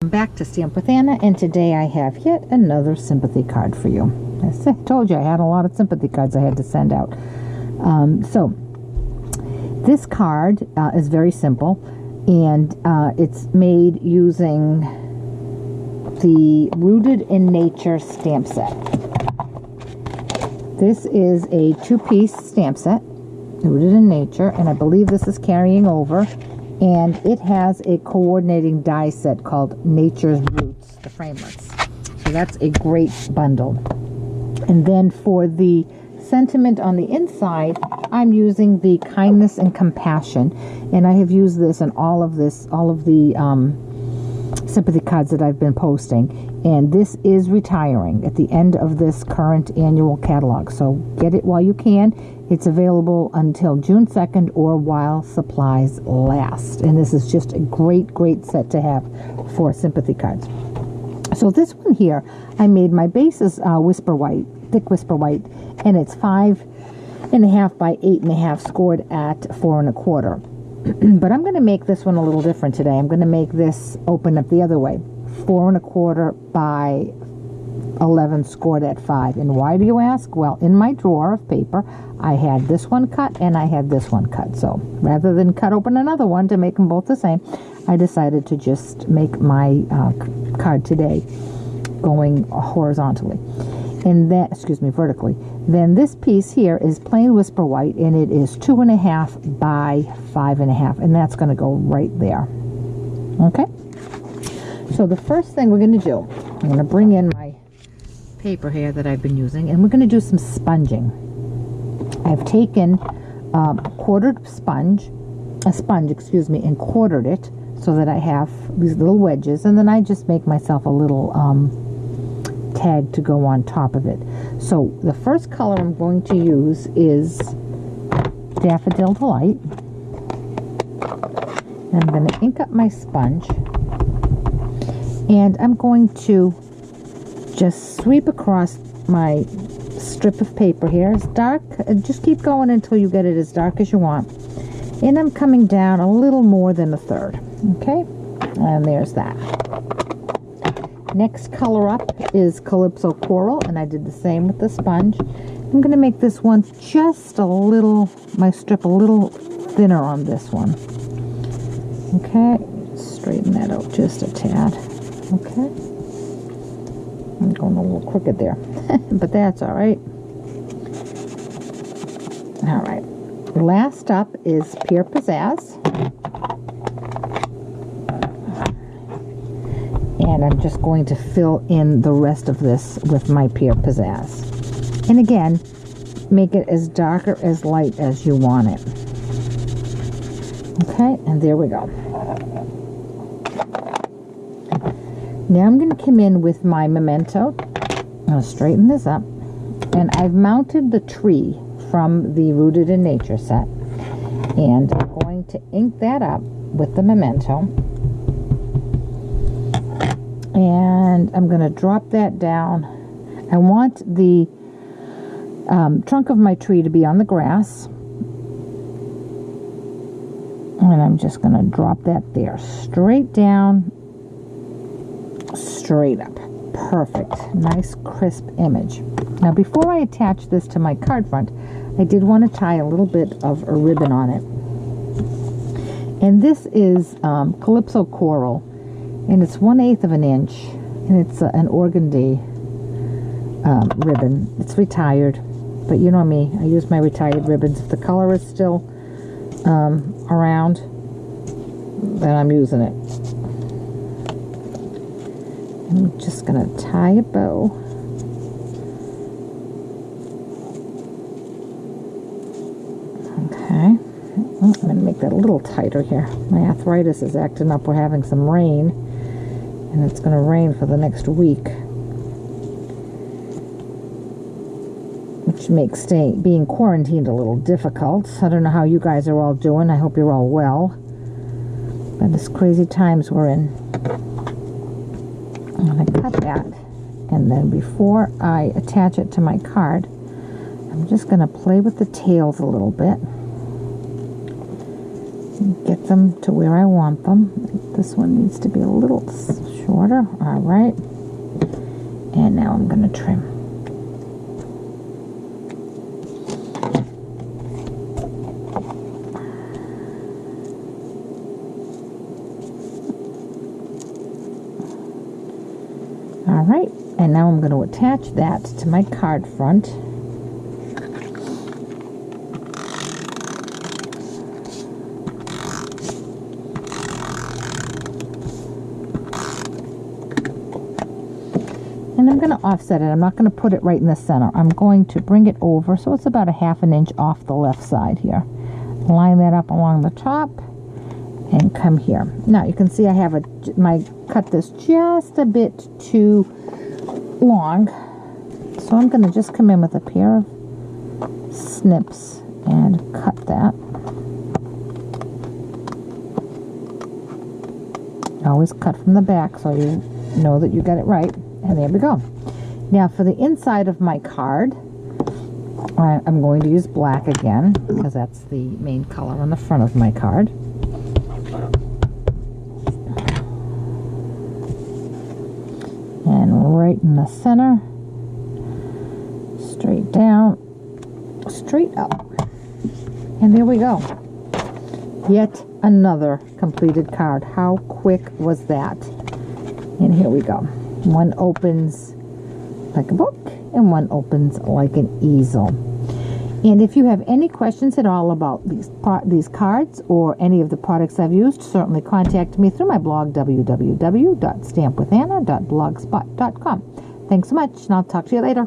Back to Stamp with Anna, and today I have yet another sympathy card for you. I told you I had a lot of sympathy cards I had to send out. So this card is very simple, and it's made using the Rooted in Nature stamp set. This is a 2-piece stamp set, Rooted in Nature, and I believe this is carrying over. And it has a coordinating die set called Nature's Roots, the framelits. So that's a great bundle. And then for the sentiment on the inside, I'm using the Kindness and Compassion. And I have used this in all of the sympathy cards that I've been posting. And this is retiring at the end of this current annual catalog. So get it while you can. It's available until June 2nd or while supplies last. And this is just a great, great set to have for sympathy cards. So this one here, I made my base is Whisper White, thick Whisper White, and it's 5.5 by 8.5 scored at 4 1/4. But I'm going to make this one a little different today. I'm going to make this open up the other way, 4 1/4 by 11 scored at 5. And why do you ask? Well, in my drawer of paper, I had this one cut and I had this one cut. So rather than cut open another one to make them both the same, I decided to just make my card today going horizontally. And that, vertically. Then this piece here is plain Whisper White, and it is 2.5 by 5.5, and that's going to go right there. Okay? So the first thing we're going to do, I'm going to bring in my paper here that I've been using, and we're going to do some sponging. I've taken quartered a sponge, and quartered it so that I have these little wedges, and then I just make myself a little tag to go on top of it. So the first color I'm going to use is Daffodil Delight. And I'm going to ink up my sponge, and I'm going to just sweep across my strip of paper here. It's dark. Just keep going until you get it as dark as you want. And I'm coming down a little more than a third. Okay? And there's that. Next color up is Calypso Coral, and I did the same with the sponge. I'm going to make this one just a little, my strip a little thinner on this one. Okay? Straighten that out just a tad. Okay? I'm going a little crooked there, but that's all right. All right. Last up is Pure Pizzazz. And I'm just going to fill in the rest of this with my Pure Pizzazz. And again, make it as dark or as light as you want it. Okay, and there we go. Now I'm going to come in with my Memento. I'm going to straighten this up. And I've mounted the tree from the Rooted in Nature set. And I'm going to ink that up with the Memento. And I'm going to drop that down. I want the trunk of my tree to be on the grass. And I'm just going to drop that there. Straight down. Straight up. Perfect. Nice crisp image. Now before I attach this to my card front, I did want to tie a little bit of a ribbon on it. And this is Calypso Coral, and it's 1/8 of an inch, and it's an organdy ribbon. It's retired, but you know me, I use my retired ribbons. If the color is still around, then I'm using it. I'm just going to tie a bow. Okay. I'm going to make that a little tighter here. My arthritis is acting up. We're having some rain, and it's going to rain for the next week, which makes being quarantined a little difficult. I don't know how you guys are all doing. I hope you're all well. But it's crazy times we're in. I'm going to cut that, and then before I attach it to my card, I'm just going to play with the tails a little bit. Get them to where I want them. This one needs to be a little shorter. All right. And now I'm going to trim. All right. And now I'm going to attach that to my card front. And I'm going to offset it. I'm not going to put it right in the center. I'm going to bring it over so it's about a 1/2 inch off the left side here. Line that up along the top and come here. Now you can see I have cut this just a bit too long. So I'm going to just come in with a pair of snips and cut that. Always cut from the back so you know that you got it right. And there we go. Now for the inside of my card, I'm going to use black again because that's the main color on the front of my card. And right in the center, straight down, straight up. And there we go. Yet another completed card. How quick was that? And here we go. One opens like a book and one opens like an easel. And if you have any questions at all about these cards or any of the products I've used, certainly contact me through my blog, www.stampwithanna.blogspot.com. Thanks so much, and I'll talk to you later.